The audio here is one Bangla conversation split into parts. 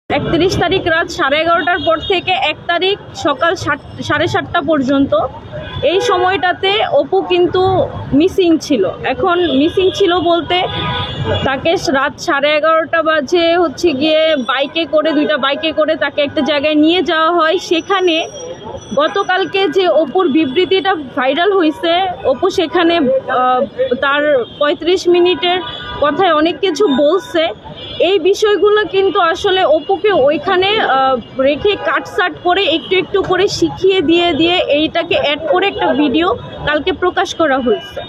31 তারিখ রাত 11:30টার পর থেকে 1 তারিখ সকাল 7:30টা পর্যন্ত এই সময়টাতে অপু কিন্তু মিসিং ছিল। এখন মিসিং ছিল বলতে তাকে রাত 11:30 বাজে গিয়ে দুইটা বাইকে করে তাকে একটা জায়গায় নিয়ে যাওয়া হয়। সেখানে গতকালকে যে অপুর বিবৃতিটা ভাইরাল হয়েছে, অপু সেখানে তার 35 মিনিটের কথায় অনেক কিছু বলছে। এই বিষয়গুলো কিন্তু আসলে অপুকে ওইখানে রেখে কাটসাট করে একটু একটু করে শিখিয়ে দিয়ে এইটাকে অ্যাড করে একটা ভিডিও কালকে প্রকাশ করা হয়েছে।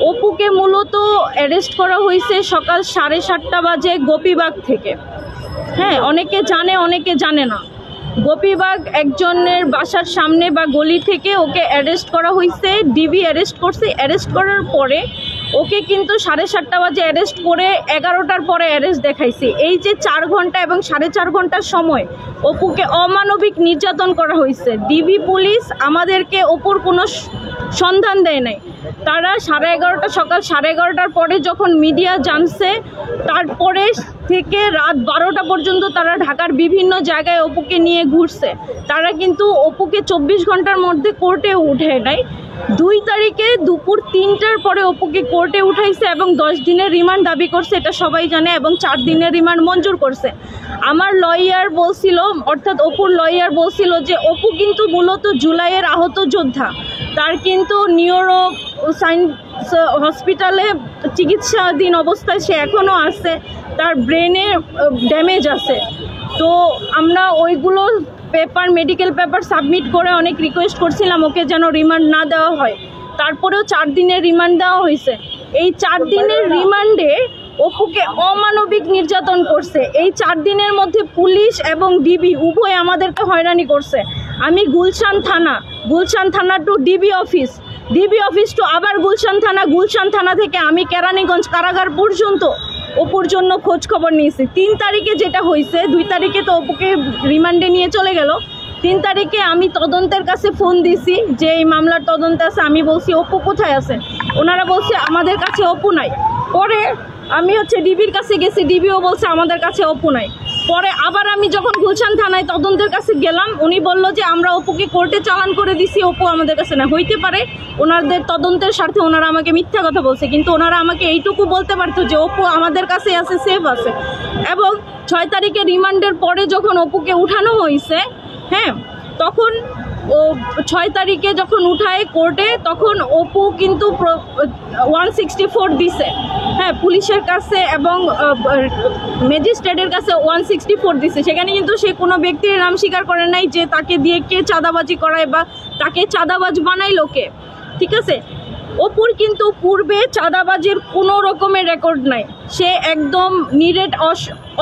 অপুকে মূলত অ্যারেস্ট করা হয়েছে সকাল 7:30 বাজে গোপীবাগ থেকে। হ্যাঁ, অনেকে জানে অনেকে জানে না। গোপীবাগ একজনের বাসার সামনে বা গলি থেকে ওকে অ্যারেস্ট করা হয়েছে, ডিবি অ্যারেস্ট করছে। অ্যারেস্ট করার পরে ওকে কিন্তু 7:30 বাজে অ্যারেস্ট করে 11টার পরে অ্যারেস্ট দেখাইছে। এই যে 4 ঘন্টা এবং 4.5 ঘন্টার সময় অপুকে অমানবিক নির্যাতন করা হয়েছে। ডিবি পুলিশ আমাদেরকে অপুর কোনো সন্ধান দেয় নাই। তারা সকাল 11:30টার পরে যখন মিডিয়া জানছে, তারপরে থেকে রাত 12টা পর্যন্ত তারা ঢাকার বিভিন্ন জায়গায় অপুকে নিয়ে ঘুরছে। তারা কিন্তু অপুকে 24 ঘন্টার মধ্যে কোর্টে উঠায় নাই। 2 তারিখে দুপুর 3টার পরে অপুকে কোর্টে উঠাইছে এবং 10 দিনের রিমান্ড দাবি করছে, এটা সবাই জানে, এবং 4 দিনের রিমান্ড মঞ্জুর করছে। আমার লয়ার বলছিল, অর্থাৎ অপুর লয়ার বলছিল যে অপু কিন্তু মূলত জুলাইয়ের আহত যোদ্ধা। তার কিন্তু নিউরো সায়েন্স হসপিটালে চিকিৎসাধীন অবস্থায় সে এখনও আছে, তার ব্রেনে ড্যামেজ আছে। তো আমরা ওইগুলো মেডিকেল পেপার সাবমিট করে অনেক রিকোয়েস্ট করছিলাম ওকে যেন রিমান্ড না দেওয়া হয়। তারপরেও 4 দিনের রিমান্ড দেওয়া হয়েছে। এই 4 দিনের রিমান্ডে অপুকে অমানবিক নির্যাতন করছে। এই 4 দিনের মধ্যে পুলিশ এবং ডিবি উভয় আমাদেরকে হয়রানি করছে। আমি গুলশান থানা টু ডিবি অফিস টু আবার গুলশান থানা থেকে আমি কেরানীগঞ্জ কারাগার পর্যন্ত অপুর জন্য খোঁজ খবর নিয়েছি। 3 তারিখে যেটা হয়েছে, 2 তারিখে তো অপুকে রিমান্ডে নিয়ে চলে গেল। 3 তারিখে আমি তদন্তের কাছে ফোন দিছি যে এই মামলার তদন্ত আছে। আমি বলছি অপু কোথায় আছে, ওনারা বলছে আমাদের কাছে অপু নাই। পরে আমি ডিবির কাছে গেছি, ডিবিও বলছে আমাদের কাছে অপু নাই। পরে আবার আমি যখন গুলশান থানায় তদন্তের কাছে গেলাম, উনি বলল যে আমরা অপুকে কোর্টে চালান করে দিছি, অপু আমাদের কাছে না। হইতে পারে ওনাদের তদন্তের স্বার্থে ওনারা আমাকে মিথ্যা কথা বলছে, কিন্তু ওনারা আমাকে এইটুকু বলতে পারতো যে অপু আমাদের কাছে আছে, সেফ আছে। এবং 6 তারিখে রিমান্ডের পরে যখন অপুকে উঠানো হয়েছে, হ্যাঁ, তখন 6 তারিখে যখন উঠায় কোর্টে, তখন অপু কিন্তু 164 দিছে, হ্যাঁ, পুলিশের কাছে এবং ম্যাজিস্ট্রেটের কাছে 164 দিছে। সেখানে কিন্তু সে কোনো ব্যক্তির নাম স্বীকার করে নাই যে তাকে দিয়ে কে চাঁদাবাজি করায় বা তাকে চাঁদাবাজ বানাইলো কে। ঠিক আছে, অপুর কিন্তু পূর্বে চাঁদাবাজির কোনো রকমের রেকর্ড নাই। সে একদম নিরেট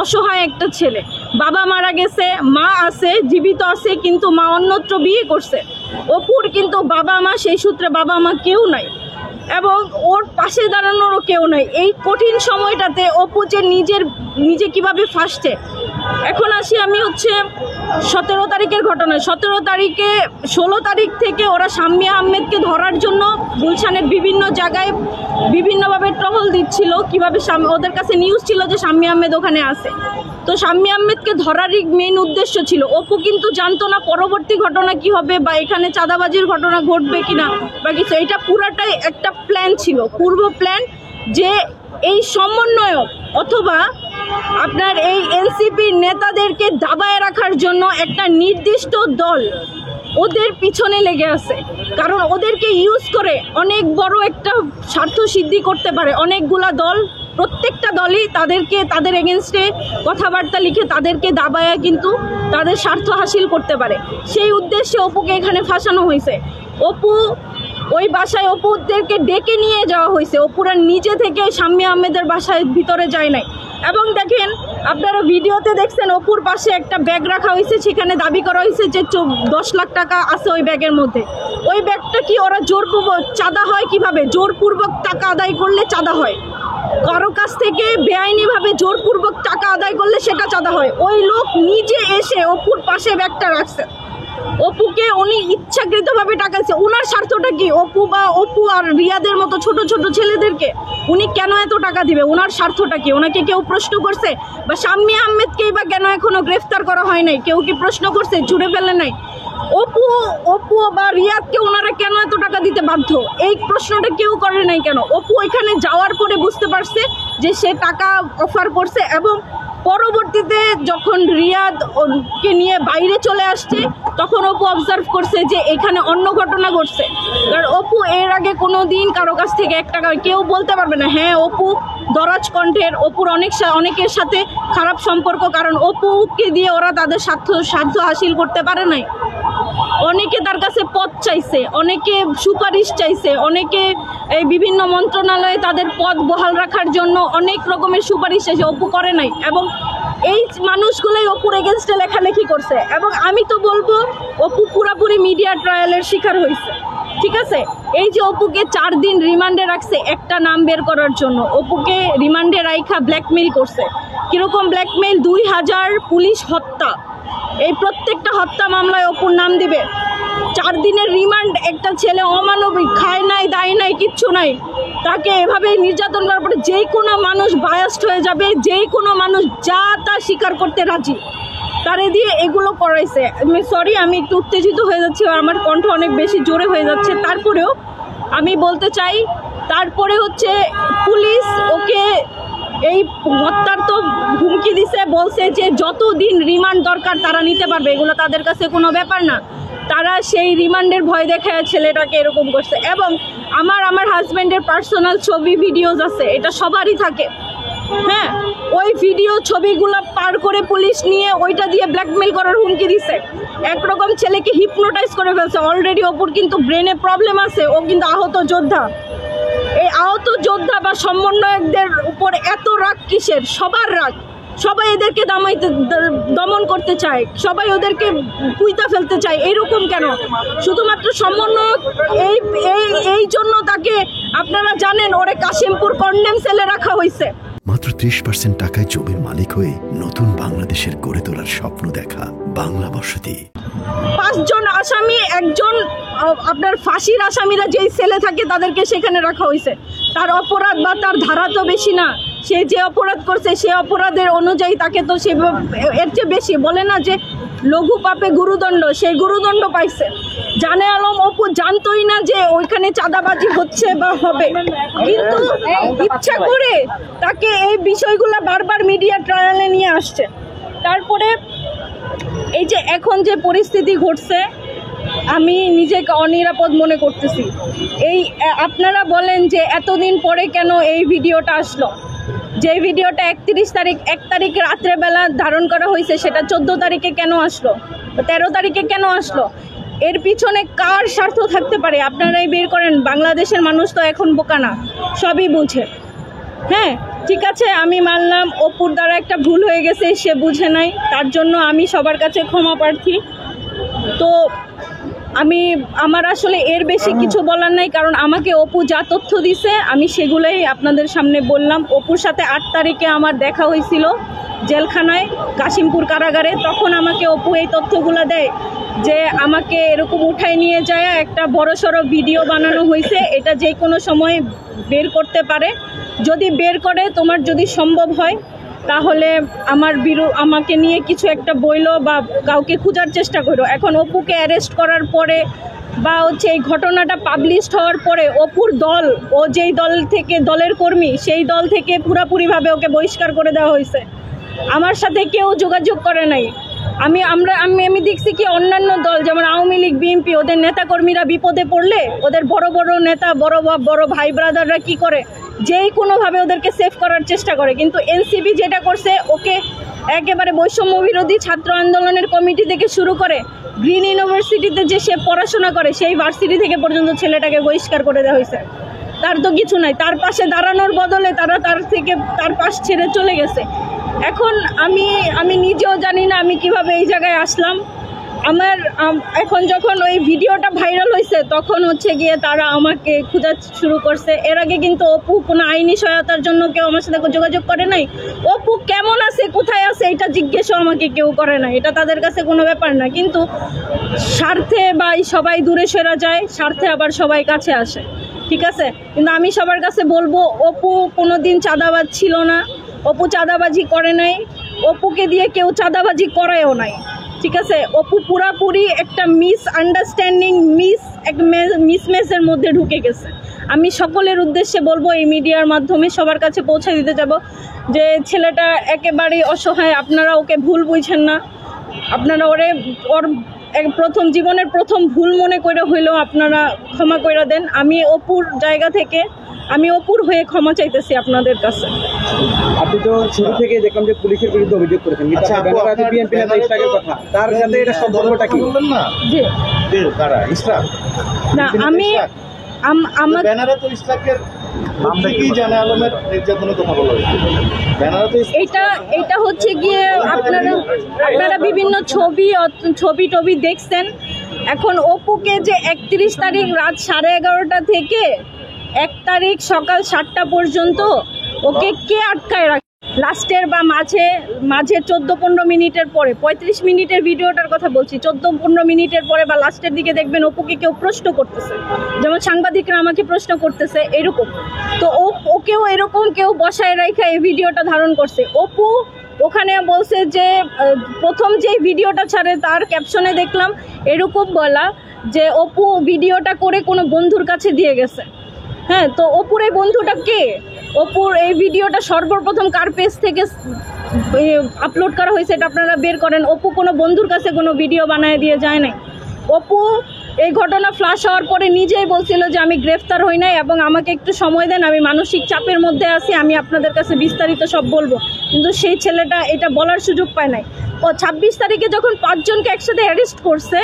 অসহায় একটা ছেলে। বাবা মারা গেছে, মা আছে, জীবিত আছে, কিন্তু মা অন্যত্র বিয়ে করছে। অপুর কিন্তু বাবা মা, সেই সূত্রে বাবা মা কেউ নাই এবং ওর পাশে দাঁড়ানোরও কেউ নাই। এই কঠিন সময়টাতে অপু যে নিজে কিভাবে ফাঁসছে। এখন আসি আমি 17 তারিখের ঘটনায়। 17 তারিখে 16 তারিখ থেকে ওরা শাম্মী আহমেদকে ধরার জন্য গুলশানের বিভিন্ন জায়গায় বিভিন্নভাবে টহল দিচ্ছিল। কিভাবে ওদের কাছে নিউজ ছিল যে শাম্মী আহমেদ ওখানে আছে। তো শাম্মী আহমেদকে ধরারই মেইন উদ্দেশ্য ছিল। অপু কিন্তু জানতো না পরবর্তী ঘটনা কি হবে বা এখানে চাঁদাবাজির ঘটনা ঘটবে কিনা বা কিছু। এটা পুরাটাই একটা প্ল্যান ছিল, পূর্ব প্ল্যান, যে এই সমন্বয়ক অথবা আপনার এই এনসিপির নেতাদেরকে দাবায় রাখার জন্য একটা নির্দিষ্ট দল ওদের পিছনে লেগে আছে। কারণ ওদেরকে ইউজ করে অনেক বড় একটা স্বার্থ সিদ্ধি করতে পারে অনেকগুলা দল। প্রত্যেকটা দলই তাদের এগেনস্টে কথাবার্তা লিখে তাদেরকে দাবায় কিন্তু তাদের স্বার্থ হাসিল করতে পারে। সেই উদ্দেশ্যে অপুকে এখানে ফাঁসানো হয়েছে। ওই বাসায় অপুদেরকে ডেকে নিয়ে যাওয়া হয়েছে। অপুরা নিজে থেকে শাম্মী আহমেদের বাসায় ভিতরে যায় নাই। এবং দেখেন, আপনারা ভিডিওতে দেখছেন অপুর পাশে একটা ব্যাগ রাখা হয়েছে, সেখানে দাবি করা হয়েছে যে 10 লাখ টাকা আছে ওই ব্যাগের মধ্যে। ওই ব্যাগটা কি ওরা জোরপূর্বক চাঁদা হয় কিভাবে? জোরপূর্বক টাকা আদায় করলে চাঁদা হয়। কারো কাছ থেকে বেআইনিভাবে জোরপূর্বক টাকা আদায় করলে সেটা চাঁদা হয়। ওই লোক নিজে এসে অপুর পাশে ব্যাগটা রাখছে। অপুকে উনি ইচ্ছাকৃতভাবে টাকাছে। ওনার স্বার্থটা কি? অপু আর রিয়াদের মতো ছোট ছোট ছেলেদেরকে উনি কেন এত টাকা দিবে? ওনার স্বার্থটা কি? ওনাকে কেউ প্রশ্ন করছে? বা শাম্মী আহমেদকেই বা কেন এখনো গ্রেফতার করা হয় নাই? কেউ কি প্রশ্ন করছে? জুড়ে ফেলে নাই? অপু বা রিয়াদকে ওনারা কেন এত টাকা দিতে বাধ্য? এই প্রশ্নটা কেউ করে নাই কেন? অপু এখানে যাওয়ার পরে বুঝতে পারছে যে সে টাকা অফার করছে, এবং পরবর্তীতে যখন রিয়াদকে নিয়ে বাইরে চলে আসছে তখন অপু অবজার্ভ করছে যে এখানে অন্য ঘটনা ঘটছে। কারণ অপু এর আগে কোনো দিন কারো কাছ থেকে 1 টাকা কেউ বলতে পারবে না। হ্যাঁ, অপু দরাজ কণ্ঠের, অপুর অনেকের সাথে খারাপ সম্পর্ক, কারণ অপুকে দিয়ে ওরা তাদের স্বার্থ হাসিল করতে পারে নাই। অনেকে তার কাছে পদ চাইছে, অনেকে সুপারিশ চাইছে, অনেকে এই বিভিন্ন মন্ত্রণালয়ে তাদের পদ বহাল রাখার জন্য অনেক রকমের সুপারিশ চাইছে, অপু করে নাই। এবং এই মানুষগুলোই অপুর এগেনস্টে লেখালেখি করছে। এবং আমি তো বলবো অপু পুরাপুরি মিডিয়া ট্রায়ালের শিকার হয়েছে। ঠিক আছে, এই যে অপুকে 4 দিন রিমান্ডে রাখছে একটা নাম বের করার জন্য, অপুকে রিমান্ডে রাইখা ব্ল্যাকমেইল করছে। কিরকম ব্ল্যাকমেইল? 2000 পুলিশ হত্যা, এই প্রত্যেকটা হত্যা মামলায় অপুর নাম দিবে। 4 দিনের রিমান্ড, একটা ছেলে অমানবিক, খায় নাই দায় নাই কিচ্ছু নাই, তাকে এভাবে নির্যাতন করার পরে যে কোনো মানুষ বায়াসড হয়ে যাবে, যে কোনো মানুষ যা তা স্বীকার করতে রাজি, তারে দিয়ে এগুলো করাইছে। সরি, আমি একটু উত্তেজিত হয়ে যাচ্ছি, আমার কণ্ঠ অনেক বেশি জোরে হয়ে যাচ্ছে। তারপরেও আমি বলতে চাই, তারপরে হচ্ছে পুলিশ ওকে এই হত্যার তো হুমকি দিছে, বলছে যে যতদিন রিমান্ড দরকার তারা নিতে পারবে, এগুলো তাদের কাছে কোনো ব্যাপার না। তারা সেই রিমান্ডের ভয় দেখায় ছেলেটাকে এরকম করছে। এবং আমার হাজব্যান্ডের পার্সোনাল ছবি ভিডিওজ আছে, এটা সবারই থাকে। হ্যাঁ, ওই ভিডিও ছবিগুলো পার করে পুলিশ নিয়ে ওইটা দিয়ে ব্ল্যাকমেল করার হুমকি দিছে। একরকম ছেলেকে হিপনোটাইজ করে ফেলছে। অলরেডি অপুর কিন্তু ব্রেনে প্রবলেম আছে, ও কিন্তু আহত যোদ্ধা। এই আহত যোদ্ধা বা সমন্বয়কদের উপর এত রাগ কিসের? সবার রাগ, সবাই এদেরকে দমন করতে চায়, সবাই ওদেরকে পুইতা ফেলতে চায়। এরকম কেন? শুধুমাত্র সমন্বয়ক এই জন্য তাকে, আপনারা জানেন, ওরে কাশিমপুর কন্ডেম সেলে রাখা হয়েছে। মাত্র 30% টাকায় জমির মালিক হয়ে নতুন বাংলাদেশের গড়ে তোলার স্বপ্ন দেখা বাংলা বসতি। 5 জন আসামি, একজন আপনার ফাঁসির আসামিরা যেই সেলে থাকে তাদেরকে সেখানে রাখা হয়েছে। তার অপরাধ বা তার ধারা তো বেশি না, সে যে অপরাধ করছে সে অপরাধের অনুযায়ী তাকে তো সে এর চেয়ে বেশি, বলে না যে লঘু পাপে গুরুদণ্ড, সেই গুরুদণ্ড পাইছে। জানে আলম অপু জানতোই না যে ওইখানে চাঁদাবাজি হচ্ছে বা হবে, কিন্তু ইচ্ছা করে তাকে এই বিষয়গুলো বারবার মিডিয়া ট্রায়ালে নিয়ে আসছে। তারপরে এই যে এখন যে পরিস্থিতি ঘটছে, আমি নিজেকে অনিরাপদ মনে করতেছি। এই আপনারা বলেন যে এতদিন পরে কেন এই ভিডিওটা আসলো? যে ভিডিওটা 1 তারিখ রাত্রেবেলা ধারণ করা হয়েছে, সেটা 14 তারিখে কেন আসলো? 13 তারিখে কেন আসলো? এর পিছনে কার স্বার্থ থাকতে পারে? আপনারাই বের করেন। বাংলাদেশের মানুষ তো এখন বোকা না, সবই বুঝে। হ্যাঁ, ঠিক আছে, আমি মানলাম অপুর দ্বারা একটা ভুল হয়ে গেছে, সে বুঝে নাই, তার জন্য আমি সবার কাছে ক্ষমা প্রার্থী। তো আমার আসলে এর বেশি কিছু বলার নাই, কারণ আমাকে অপু যা তথ্য দিছে আমি সেগুলোই আপনাদের সামনে বললাম। অপুর সাথে 8 তারিখে আমার দেখা হয়েছিল জেলখানায়, কাশিমপুর কারাগারে। তখন আমাকে অপু এই তথ্যগুলো দেয় যে আমাকে এরকম উঠায় নিয়ে যায় একটা বড়সড় ভিডিও বানানো হয়েছে, এটা যে কোনো সময় বের করতে পারে। যদি বের করে, তোমার যদি সম্ভব হয় তাহলে আমাকে নিয়ে কিছু একটা বইলো বা কাউকে খোঁজার চেষ্টা করো। এখন অপুকে অ্যারেস্ট করার পরে বা হচ্ছে এই ঘটনাটা পাবলিশড হওয়ার পরে অপুর দল, ও যেই দলের কর্মী, সেই দল থেকে পুরাপুরিভাবে ওকে বহিষ্কার করে দেওয়া হয়েছে। আমার সাথে কেউ যোগাযোগ করে নাই। আমি দেখছি কি অন্যান্য দল যেমন আওয়ামী লীগ, বিএনপি, ওদের নেতাকর্মীরা বিপদে পড়লে ওদের বড় বড় নেতা, বড় ভাই ব্রাদাররা কি করে, যেই কোনোভাবে ওদেরকে সেভ করার চেষ্টা করে। কিন্তু এনসিপি যেটা করছে, ওকে একেবারে বৈষম্য বিরোধী ছাত্র আন্দোলনের কমিটি থেকে শুরু করে গ্রিন ইউনিভার্সিটিতে যে সে পড়াশোনা করে, সেই ভার্সিটি থেকে পর্যন্ত ছেলেটাকে বহিষ্কার করে দেওয়া হয়েছে। তার তো কিছু নাই, তার পাশে দাঁড়ানোর বদলে তারা তার পাশ ছেড়ে চলে গেছে। এখন আমি নিজেও জানি না আমি কিভাবে এই জায়গায় আসলাম। আমার এখন যখন ওই ভিডিওটা ভাইরাল হয়েছে তখন হচ্ছে গিয়ে তারা আমাকে খোঁজা শুরু করছে। এর আগে কিন্তু অপু কোনো আইনি সহায়তার জন্য কেউ আমার সাথে যোগাযোগ করে নাই। অপু কেমন আছে, কোথায় আছে, এটা জিজ্ঞেসও আমাকে কেউ করে না, এটা তাদের কাছে কোনো ব্যাপার না। কিন্তু স্বার্থে বা সবাই দূরে সরে যায়, স্বার্থে আবার সবাই কাছে আসে, ঠিক আছে। কিন্তু আমি সবার কাছে বলবো, অপু কোনো দিন চাঁদাবাজ ছিল না, অপু চাঁদাবাজি করে নাই, অপুকে দিয়ে কেউ চাঁদাবাজি করায়ও নাই, ঠিক আছে। অপু পুরাপুরি একটা মিসআন্ডারস্ট্যান্ডিং মিসম্যাচের মধ্যে ঢুকে গেছে। আমি সকলের উদ্দেশ্যে বলবো, এই মিডিয়ার মাধ্যমে সবার কাছে পৌঁছে দিতে যাব যে ছেলেটা একেবারেই অসহায়। আপনারা ওকে ভুল বুঝছেন না, আপনারা ওর প্রথম জীবনের প্রথম ভুল মনে করে হইলেও আপনারা ক্ষমা করে দেন। আমি অপুর জায়গা থেকে, আমি অপুর হয়ে ক্ষমা চাইতেছি আপনাদের কাছে। আপনি তো শুরু থেকে দেখলাম যে পুলিশের বিরুদ্ধে অভিযোগ করেছেন, আচ্ছা, বিএনপি নেতা ইশরাকের কথা, তার সাথে এটা সম্পর্কটা কি? বললেন না জি যে কারা ইশরাক? না, আমি আমার ব্যানারে তো ইশরাকের কি জানে আলমের নির্যাতনের কথা বলা হয়েছে। ব্যানারে তো এটা হচ্ছে গিয়ে আপনারা বিভিন্ন ছবি দেখছেন। এখন অপুকে যে 31 তারিখ রাত 11:30 থেকে 1 তারিখ সকাল 7টা পর্যন্ত ওকে কে আটকায় রাখে? লাস্টের বা মাঝে 14-15 মিনিটের পরে, 35 মিনিটের ভিডিওটার কথা বলছি, 14-15 মিনিটের পরে বা লাস্টের দিকে দেখবেন অপুকে কেউ প্রশ্ন করতেছে, যেমন সাংবাদিকরা আমাকে প্রশ্ন করতেছে এরকম। তো ওকেও এরকম কেউ বসায় রাখা এই ভিডিওটা ধারণ করছে। অপু ওখানে বলছে যে প্রথম যেই ভিডিওটা ছাড়ে তার ক্যাপশনে দেখলাম এরকম বলা যে অপু ভিডিওটা করে কোনো বন্ধুর কাছে দিয়ে গেছে। হ্যাঁ, তো অপুর এই বন্ধুটা কে? অপুর এই ভিডিওটা সর্বপ্রথম কার পেজ থেকে আপলোড করা হয়েছে এটা আপনারা বের করেন। অপু কোনো বন্ধুর কাছে কোনো ভিডিও বানায় দিয়ে যায় নাই। অপু এই ঘটনা ফ্লাশ হওয়ার পরে নিজেই বলছিল যে আমি গ্রেফতার হই নাই এবং আমাকে একটু সময় দেন, আমি মানসিক চাপের মধ্যে আছি, আমি আপনাদের কাছে বিস্তারিত সব বলবো। কিন্তু সেই ছেলেটা এটা বলার সুযোগ পায় নাই। ও 26 তারিখে যখন 5 জনকে একসাথে অ্যারেস্ট করছে,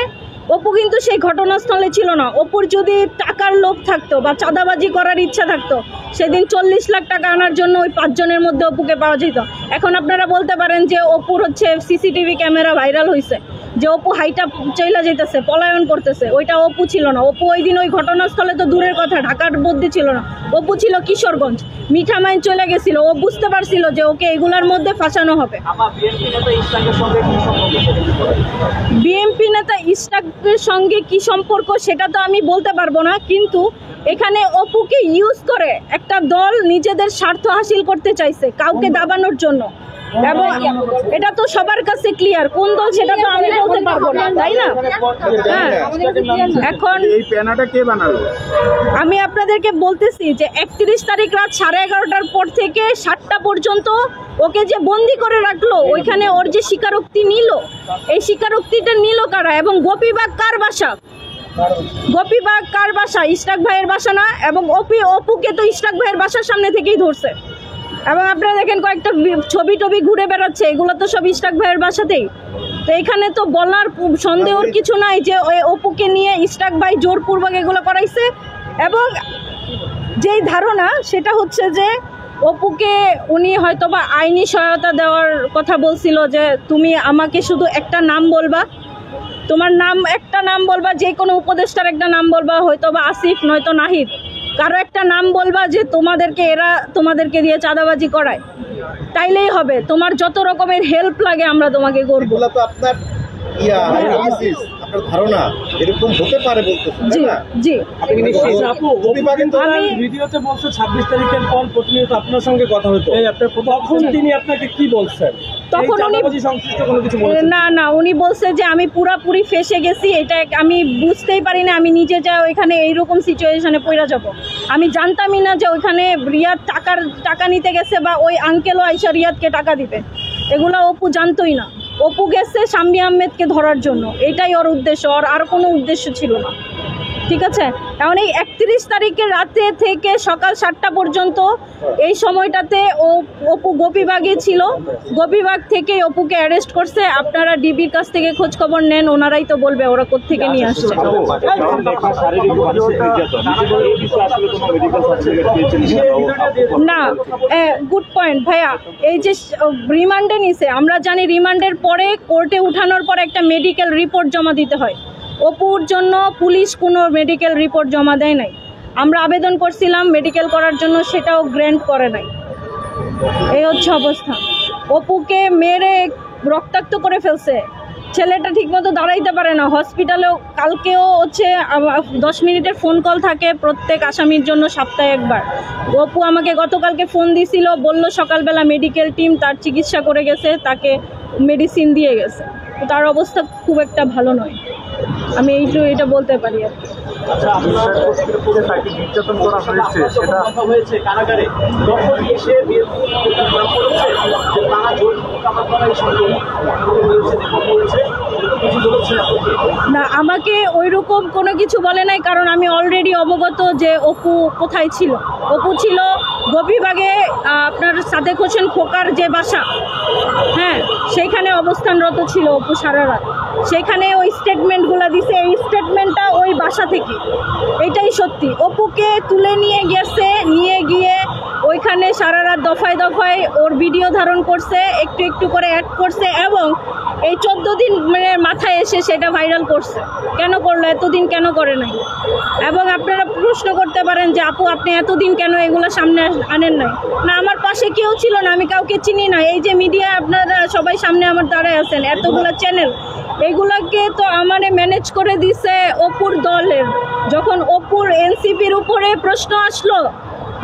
অপু কিন্তু সেই ঘটনাস্থলে ছিল না। অপুর যদি টাকার লোভ থাকতো বা চাঁদাবাজি করার ইচ্ছা থাকতো, সেদিন 40 লাখ টাকা আনার জন্য ওই 5 জনের মধ্যে অপুকে পাওয়া যেত। এখন আপনারা বলতে পারেন যে অপুর হচ্ছে সিসিটিভি ক্যামেরা ভাইরাল হয়েছে, যে অপু হাইটা চইলা যেতেছে, পলায়ন করতেছে, ওইটা অপু ছিল না। অপু ওই দিন ওই ঘটনাস্থলে তো দূরের কথা, ঢাকার মধ্যে ছিল না, অপু ছিল কিশোরগঞ্জ, মিঠামাইন চলে গেছিল। ও বুঝতে পারছিল যে ওকে এগুলার মধ্যে ফাঁসানো হবে। বিএনপি নেতা ইশরাকের সঙ্গে কি সম্পর্ক সেটা তো আমি বলতে পারবো না, কিন্তু এখানে অপুকে ইউজ করে একটা দল নিজেদের স্বার্থ হাসিল করতে চাইছে, কাউকে দাবানোর জন্য। এবং এটা তো সবার কাছে ক্লিয়ার, কোন দল সেটা তো আমি বলতে পারবো না, তাই না? হ্যাঁ, এখন এই প্যানাটা কে বানালো? আমি আপনাদেরকে বলতেছি যে 31 তারিখ রাত 11:30টার পর থেকে 7টা পর্যন্ত ওকে যে বন্দি করে রাখলো, ওইখানে ওর যে স্বীকারোক্তি নিল, এই স্বীকারোক্তিটা নিল কারা? এবং গোপীবাগ কার বাসা? গোপীবাগ কার বাসা? ইশরাক ভাইয়ের বাসা না? এবং অপুকে তো ইশরাক ভাইয়ের বাসার সামনে থেকেই ধরছে। এবং আপনারা দেখেন কয়েকটা ছবি ঘুরে বেড়াচ্ছে, এগুলো তো সব ইশরাক ভাইয়ের বাসাতেই। তো এখানে তো বলার সন্দেহর কিছু নাই যে ওই অপুকে নিয়ে ইশরাক ভাই জোরপূর্বক এগুলো করাইছে। এবং যেই ধারণা সেটা হচ্ছে যে অপুকে উনি হয়তোবা আইনি সহায়তা দেওয়ার কথা বলছিল, যে তুমি আমাকে শুধু একটা নাম বলবা, তোমার নাম একটা নাম বলবা, যে কোনো উপদেষ্টার একটা নাম বলবা, হয়তোবা আসিফ নয়তো নাহিদ, কারো একটা নাম বলবা যে তোমাদেরকে দিয়ে চাঁদাবাজি করায়, তাইলেই হবে। তোমার যত রকমের হেল্প লাগে আমরা তোমাকে করবো। এগুলা তো আপনার hypothesis, আপনার ধারণা এরকম হতে পারে বলতেছেন, জি তাই না? জি আপনি নিশ্চিত? আপু, অপু কিন্তু আমি- ভিডিওতে বলছে 26 তারিখের পর প্রতিনিয়ত আপনার সঙ্গে কথা হতো। তখন তিনি আপনাকে কি বলছেন? তখন এই উনি- চাঁদাবাজি সংশ্লিষ্ট কোনো কিছু বলছেন? না, উনি বলছে যে আমি পুরাপুরি ফেসে গেছি, এটা আমি বুঝতেই পারি না, আমি নিজে যা ওইখানে এইরকম সিচুয়েশনে পড়ে যাব। আমি জানতামই না যে ওইখানে রিয়াদ টাকা নিতে গেছে বা ওই আঙ্কেলও আইসা রিয়াদকে টাকা দিবে, এগুলো অপু জানতোই না। অপু গেছে শাম্মী আহমেদকে ধরার জন্য, এটাই ওর উদ্দেশ্য, আর কোনো উদ্দেশ্য ছিল না। ঠিক আছে, এখন এই 31 তারিখের রাতে থেকে সকাল 7টা পর্যন্ত এই সময়টাতে অপু গোপীবাগে ছিল। গোপীবাগ থেকে অপুকে অ্যারেস্ট করছে। আপনারা ডিবির কাছ থেকে খোঁজ খবর নেন, ওনারাই তো বলবে ওরা কোত্থেকে নিয়ে আসছে। না, গুড পয়েন্ট ভাইয়া। এই যে রিমান্ডে নিছে, আমরা জানি রিমান্ডের পরে কোর্টে উঠানোর পর একটা মেডিকেল রিপোর্ট জমা দিতে হয়। অপুর জন্য পুলিশ কোনো মেডিকেল রিপোর্ট জমা দেয় নাই। আমরা আবেদন করছিলাম মেডিকেল করার জন্য, সেটাও গ্র্যান্ট করে নাই। এই হচ্ছে অবস্থা। অপুকে মেরে রক্তাক্ত করে ফেলছে। ছেলেটা ঠিকমতো দাঁড়াইতে পারে না। হসপিটালেও কালকেও হচ্ছে 10 মিনিটের ফোন কল থাকে প্রত্যেক আসামির জন্য সপ্তাহে একবার। অপু আমাকে গতকালকে ফোন দিছিল, বলল সকালবেলা মেডিকেল টিম তার চিকিৎসা করে গেছে, তাকে মেডিসিন দিয়ে গেছে। তার অবস্থা খুব একটা ভালো নয়, আমি এটা বলতে পারি আর কি। আচ্ছা, তাকে নির্যাতন করা হয়েছে সেটা হয়েছে কারাগারে, তখন এসে না, আমাকে ওইরকম কোনো কিছু বলে নাই, কারণ আমি অলরেডি অবগত যে অপু কোথায় ছিল। অপু ছিল গোপীবাগে, আপনার সাদেক হোসেন খোকার যে বাসা, হ্যাঁ, সেইখানে অবস্থানরত ছিল অপু সারা রাত। সেখানে ওই স্টেটমেন্টগুলো দিছে, এই স্টেটমেন্টটা ওই বাসা থেকে, এটাই সত্যি। অপুকে তুলে নিয়ে গেছে, নিয়ে গিয়ে ওইখানে সারা রাত দফায় দফায় ওর ভিডিও ধারণ করছে, একটু একটু করে অ্যাড করছে, এবং এই 14 দিন মাথায় এসে সেটা ভাইরাল করছে। কেন করলো? এতদিন কেন করে নাই? এবং আপনারা প্রশ্ন করতে পারেন যে আপু আপনি এতদিন কেন এগুলো সামনে আনেন নাই? না, আমার পাশে কেউ ছিল না, আমি কাউকে চিনি না। এই যে মিডিয়া আপনারা সবাই সামনে আমার দাঁড়ায় আছেন, এতগুলো চ্যানেল, এইগুলাকে তো আমারে ম্যানেজ করে দিছে অপুর দলের। যখন অপুর এনসিপির উপরে প্রশ্ন আসলো,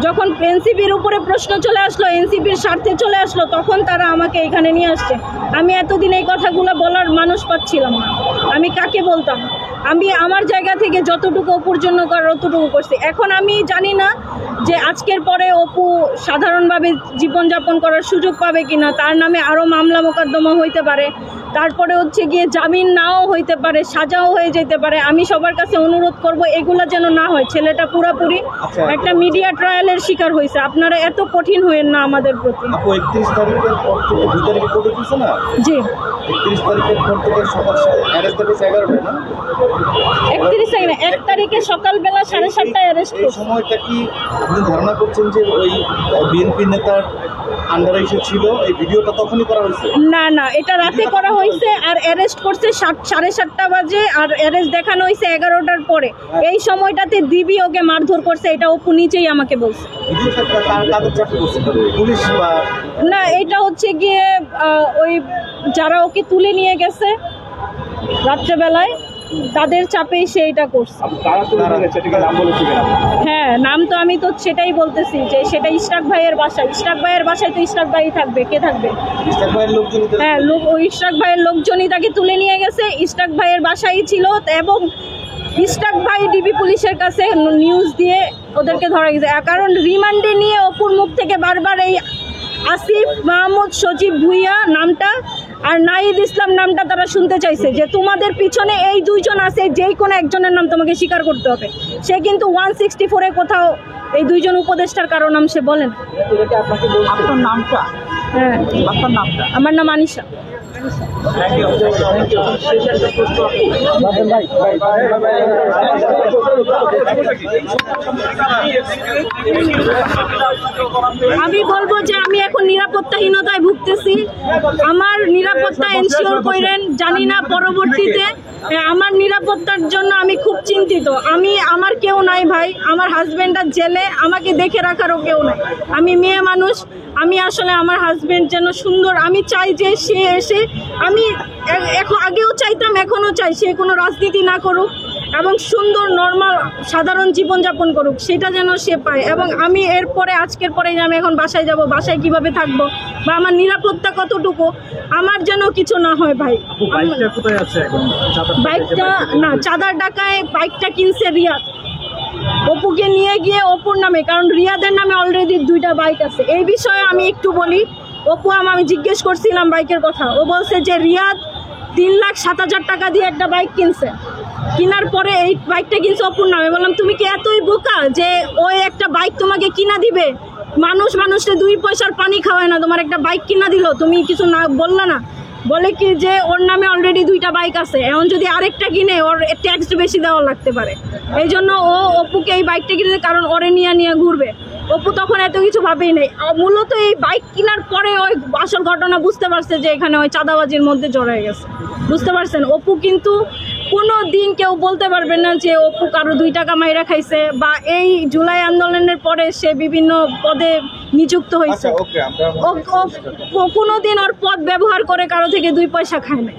যখন এনসিপির উপরে প্রশ্ন চলে আসলো, এনসিপির স্বার্থে চলে আসলো, তখন তারা আমাকে এখানে নিয়ে আসছে। আমি এতদিন এই কথাগুলো বলার মানুষ পাচ্ছিলাম না, আমি কাকে বলতাম? আমি আমার জায়গা থেকে যতটুকু অপুর জন্য করার অতটুকু করছি। এখন আমি জানি না যে আজকের পরে অপু সাধারণভাবে জীবনযাপন করার সুযোগ পাবে কিনা। তার নামে আরও মামলা মোকদ্দমা হইতে পারে, তারপরে হচ্ছে গিয়ে জামিন নাও হইতে পারে, সাজাও হয়ে যেতে পারে। আমি সবার কাছে অনুরোধ করব এগুলা যেন না হয়। ছেলেটা পুরোপুরি একটা মিডিয়া ট্রায়ালের শিকার হয়েছে। আপনারা এত কঠিন হয়েন না আমাদের প্রতি। 31 তারিখের পর থেকে 2 তারিখে কোর্টে দিচ্ছে না? জি, 31 তারিখের পর থেকে সকাল অ্যারেস্ট হয়েছে 11টায় না? 31 তারিখে 1 তারিখে সকালবেলা 7:30টায় অ্যারেস্ট এই করছে। সময়টা কি আপনি ধারণা করছেন যে ওই বিএনপি নেতার আন্ডারে এসে ছিল, এই ভিডিওটা তখনই করা হয়েছে? না না, এটা রাতে করা হয়েছে, আর অ্যারেস্ট করছে 7:30 বাজে, আর অ্যারেস্ট দেখানো হয়েছে 11টার পরে। এই সময়টাতে দিবি ওকে মারধর করছে, এটা অপু নিচেই আমাকে বলছে। ভিডিওটা কাদের চাকরি করছে? পুলিশ বা না, এটা হচ্ছে গিয়ে ওই যারা ওকে তুলে নিয়ে গেছে রাত্রেবেলায়, তাদের চাপেই সে এটা করছে। হ্যাঁ, নাম তো আমি তো সেটাই বলতেছি যে সেটা ইশরাক ভাইয়ের বাসা। ইশরাক ভাইয়ের বাসায় তো ইশরাক ভাই থাকবে, কে থাকবে? ইশরাক ভাইয়ের লোকজন? হ্যাঁ, ওই ইশরাক ভাইয়ের লোকজনই তাকে তুলে নিয়ে গেছে। ইশরাক ভাইয়ের বাসায় ছিল, এবং ইশরাক ভাই ডিবি পুলিশের কাছে নিউজ দিয়ে ওদেরকে ধরা গেছে। কারণ রিমান্ডে নিয়ে অপুর মুখ থেকে বারবার এই আসিফ মাহমুদ সজীব ভুইয়া নামটা আর নাহিদ ইসলাম নামটা তারা শুনতে চাইছে, যে তোমাদের পিছনে এই দুইজন আছে, যেই কোনো একজনের নাম তোমাকে স্বীকার করতে হবে। সে কিন্তু 164-এ কোথাও এই দুইজন উপদেষ্টার কারো নাম সে বলেন। আপনার নামটা? হ্যাঁ, আপনার নামটা? আমার নাম আনিশা। আমি বলবো যে আমি এখন নিরাপত্তাহীনতায় ভুগতেছি। আমার নিরাপত্তা এনশিওর করেন, জানি না পরবর্তীতে আমার নিরাপত্তার জন্য আমি খুব চিন্তিত। আমার কেউ নাই ভাই, আমার হাজবেন্ডার জেলে, আমাকে দেখে রাখারও কেউ নাই। আমি মেয়ে মানুষ, আমি আসলে আমার হাজবেন্ড যেন সুন্দর, আমি চাই যে সে এসে, আমি আগেও চাইতাম, এখনও চাই সে কোনো রাজনীতি না করুক এবং সুন্দর নর্মাল সাধারণ জীবনযাপন করুক, সেটা যেন সে পায়। এবং আমি এরপরে আজকের পরে আমি এখন বাসায় যাব, বাসায় কিভাবে থাকবো বা আমার নিরাপত্তা কতটুকু, আমার যেন কিছু না হয় ভাই। বাইকটা না, চাঁদার টাকায় বাইকটা কিনছে রিয়াদ, অপুকে নিয়ে গিয়ে অপুর নামে, কারণ রিয়াদের নামে অলরেডি 2টা বাইক আছে। এই বিষয়ে আমি একটু বলি। অপু আমি জিজ্ঞেস করছিলাম বাইকের কথা, ও বলছে যে রিয়াদ 3,07,000 টাকা দিয়ে একটা বাইক কিনছে, কেনার পরে এই বাইকটা কিনছে অপুর নামে। বললাম তুমি কি এতই বোকা যে ওই একটা বাইক তোমাকে কিনা দিবে? মানুষকে 2 পয়সার পানি খাওয়ায় না, তোমার একটা বাইক কিনা দিল, তুমি কিছু না বললা না? বলে কি যে ওর নামে অলরেডি 2টা বাইক আছে, এখন যদি আরেকটা কিনে ওর ট্যাক্স বেশি দেওয়া লাগতে পারে। এই জন্য ও অপুকে এই বাইকটা কিনে, কারণ ওরে নিয়ে ঘুরবে। অপু তখন এত কিছু ভাবেই নেই। মূলত এই বাইক কেনার পরে ওই আসল ঘটনা বুঝতে পারছে যে এখানে ওই চাঁদাবাজির মধ্যে জড়ায় গেছে। বুঝতে পারছেন? অপু কিন্তু কোনো দিন কেউ বলতে পারবে না যে অপু কারো 2 টাকা মাইরা খাইছে, বা এই জুলাই আন্দোলনের পরে সে বিভিন্ন পদে নিযুক্ত হয়েছে। ওকে, আমরা ও কোনোদিন ওর পদ ব্যবহার করে কারো থেকে 2 পয়সা খায় না।